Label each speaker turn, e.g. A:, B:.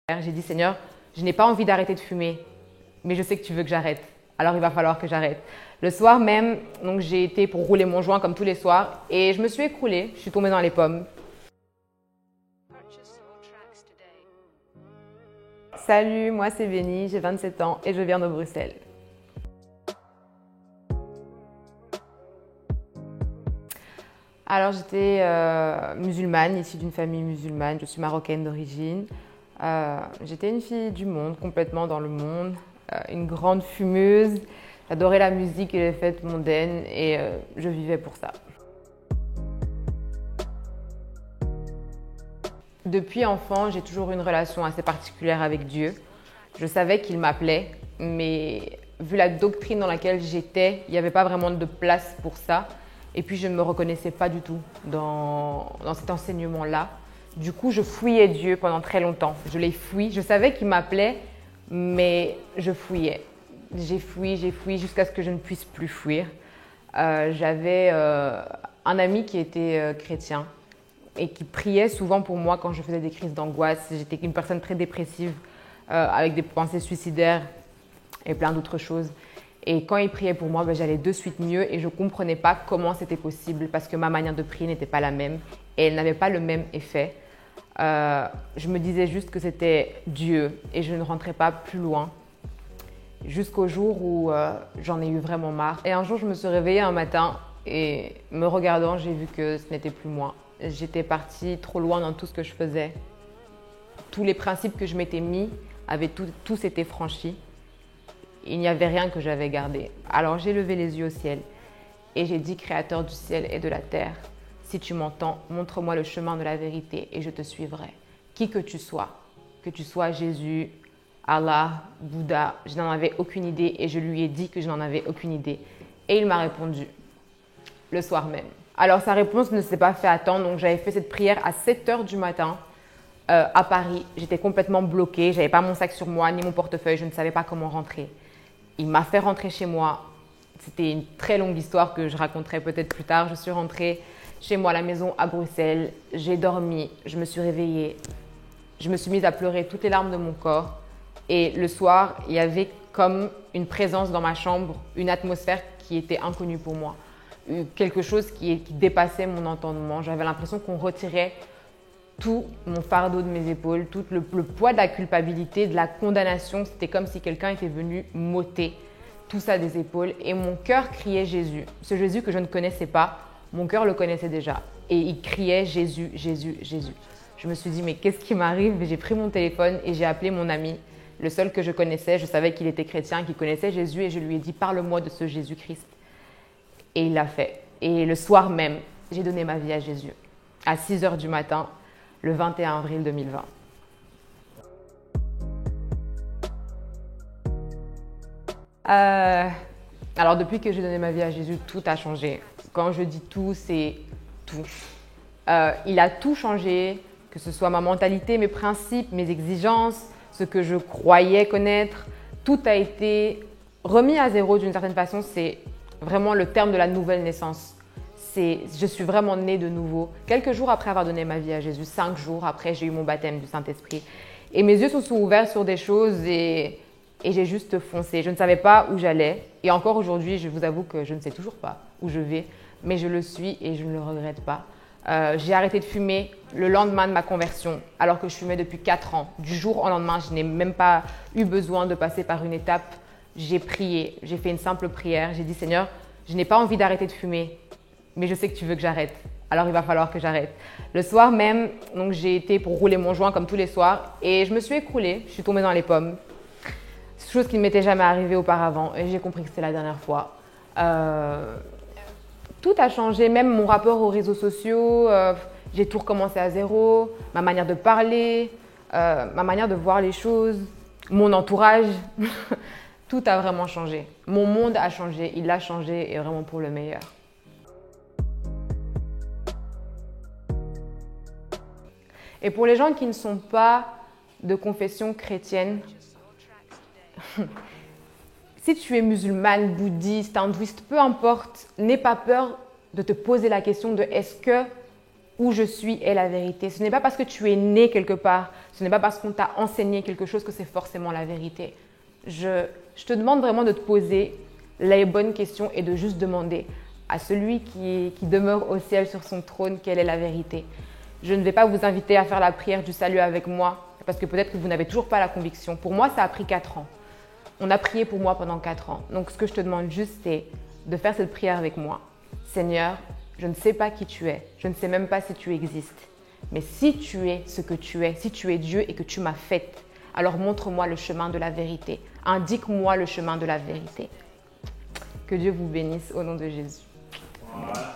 A: J'ai dit, Seigneur, je n'ai pas envie d'arrêter de fumer, mais je sais que tu veux que j'arrête. Alors il va falloir que j'arrête. Le soir même, donc j'ai été pour rouler mon joint comme tous les soirs et je me suis écroulée, je suis tombée dans les pommes. Salut, moi c'est Béni, j'ai 27 ans et je viens de Bruxelles. Alors j'étais musulmane, issue d'une famille musulmane, je suis marocaine d'origine. J'étais une fille du monde, complètement dans le monde, une grande fumeuse. J'adorais la musique et les fêtes mondaines et je vivais pour ça. Depuis enfant, j'ai toujours eu une relation assez particulière avec Dieu. Je savais qu'il m'appelait, mais vu la doctrine dans laquelle j'étais, il n'y avait pas vraiment de place pour ça. Et puis, je ne me reconnaissais pas du tout dans cet enseignement-là. Du coup, je fouillais Dieu pendant très longtemps. Je l'ai fui. Je savais qu'il m'appelait, mais je fouillais. J'ai fui jusqu'à ce que je ne puisse plus fuir. J'avais un ami qui était chrétien et qui priait souvent pour moi quand je faisais des crises d'angoisse. J'étais une personne très dépressive, avec des pensées suicidaires et plein d'autres choses. Et quand il priait pour moi, j'allais de suite mieux et je ne comprenais pas comment c'était possible parce que ma manière de prier n'était pas la même et elle n'avait pas le même effet. Je me disais juste que c'était Dieu et je ne rentrais pas plus loin jusqu'au jour où j'en ai eu vraiment marre. Et un jour, je me suis réveillée un matin et me regardant, j'ai vu que ce n'était plus moi. J'étais partie trop loin dans tout ce que je faisais. Tous les principes que je m'étais mis avaient tous été franchis. Il n'y avait rien que j'avais gardé. Alors j'ai levé les yeux au ciel et j'ai dit, Créateur du ciel et de la terre, si tu m'entends, montre-moi le chemin de la vérité et je te suivrai. Qui que tu sois Jésus, Allah, Bouddha, je n'en avais aucune idée et je lui ai dit que je n'en avais aucune idée. Et il m'a répondu le soir même. Alors sa réponse ne s'est pas fait attendre, donc j'avais fait cette prière à 7 h du matin à Paris. J'étais complètement bloquée, je n'avais pas mon sac sur moi ni mon portefeuille, je ne savais pas comment rentrer. Il m'a fait rentrer chez moi. C'était une très longue histoire que je raconterai peut-être plus tard. Je suis rentrée chez moi à la maison à Bruxelles. J'ai dormi, je me suis réveillée. Je me suis mise à pleurer toutes les larmes de mon corps. Et le soir, il y avait comme une présence dans ma chambre, une atmosphère qui était inconnue pour moi. Quelque chose qui dépassait mon entendement. J'avais l'impression qu'on retirait tout mon fardeau de mes épaules, tout le poids de la culpabilité, de la condamnation. C'était comme si quelqu'un était venu m'ôter tout ça des épaules. Et mon cœur criait Jésus. Ce Jésus que je ne connaissais pas, mon cœur le connaissait déjà. Et il criait Jésus, Jésus, Jésus. Je me suis dit, mais qu'est-ce qui m'arrive? J'ai pris mon téléphone et j'ai appelé mon ami, le seul que je connaissais. Je savais qu'il était chrétien, qu'il connaissait Jésus. Et je lui ai dit, parle-moi de ce Jésus-Christ. Et il l'a fait. Et le soir même, j'ai donné ma vie à Jésus. À 6 h du matin, le 21 avril 2020. Alors depuis que j'ai donné ma vie à Jésus, tout a changé. Quand je dis tout, c'est tout. Il a tout changé, que ce soit ma mentalité, mes principes, mes exigences, ce que je croyais connaître. Tout a été remis à zéro d'une certaine façon. C'est vraiment le terme de la nouvelle naissance. Je suis vraiment née de nouveau. Quelques jours après avoir donné ma vie à Jésus, 5 jours après, j'ai eu mon baptême du Saint-Esprit. Et mes yeux se sont ouverts sur des choses et j'ai juste foncé. Je ne savais pas où j'allais. Et encore aujourd'hui, je vous avoue que je ne sais toujours pas où je vais, mais je le suis et je ne le regrette pas. J'ai arrêté de fumer le lendemain de ma conversion, alors que je fumais depuis 4 ans. Du jour au lendemain, je n'ai même pas eu besoin de passer par une étape. J'ai prié, j'ai fait une simple prière. J'ai dit, Seigneur, je n'ai pas envie d'arrêter de fumer, mais je sais que tu veux que j'arrête. Alors il va falloir que j'arrête. Le soir même, donc j'ai été pour rouler mon joint comme tous les soirs et je me suis écroulée, je suis tombée dans les pommes. Chose qui ne m'était jamais arrivée auparavant et j'ai compris que c'était la dernière fois. Tout a changé, même mon rapport aux réseaux sociaux, j'ai tout recommencé à zéro, ma manière de parler, ma manière de voir les choses, mon entourage, tout a vraiment changé. Mon monde a changé, il a changé et vraiment pour le meilleur. Et pour les gens qui ne sont pas de confession chrétienne, si tu es musulmane, bouddhiste, hindouiste, peu importe, n'aie pas peur de te poser la question de est-ce que où je suis est la vérité. Ce n'est pas parce que tu es né quelque part, Ce n'est pas parce qu'on t'a enseigné quelque chose que c'est forcément la vérité. Je te demande vraiment de te poser les bonnes questions et de juste demander à celui qui demeure au ciel sur son trône quelle est la vérité. Je ne vais pas vous inviter à faire la prière du salut avec moi parce que peut-être que vous n'avez toujours pas la conviction. Pour moi, ça a pris 4 ans. On a prié pour moi pendant 4 ans. Donc, ce que je te demande juste, c'est de faire cette prière avec moi. Seigneur, je ne sais pas qui tu es. Je ne sais même pas si tu existes. Mais si tu es ce que tu es, si tu es Dieu et que tu m'as faite, alors montre-moi le chemin de la vérité. Indique-moi le chemin de la vérité. Que Dieu vous bénisse au nom de Jésus. Amen.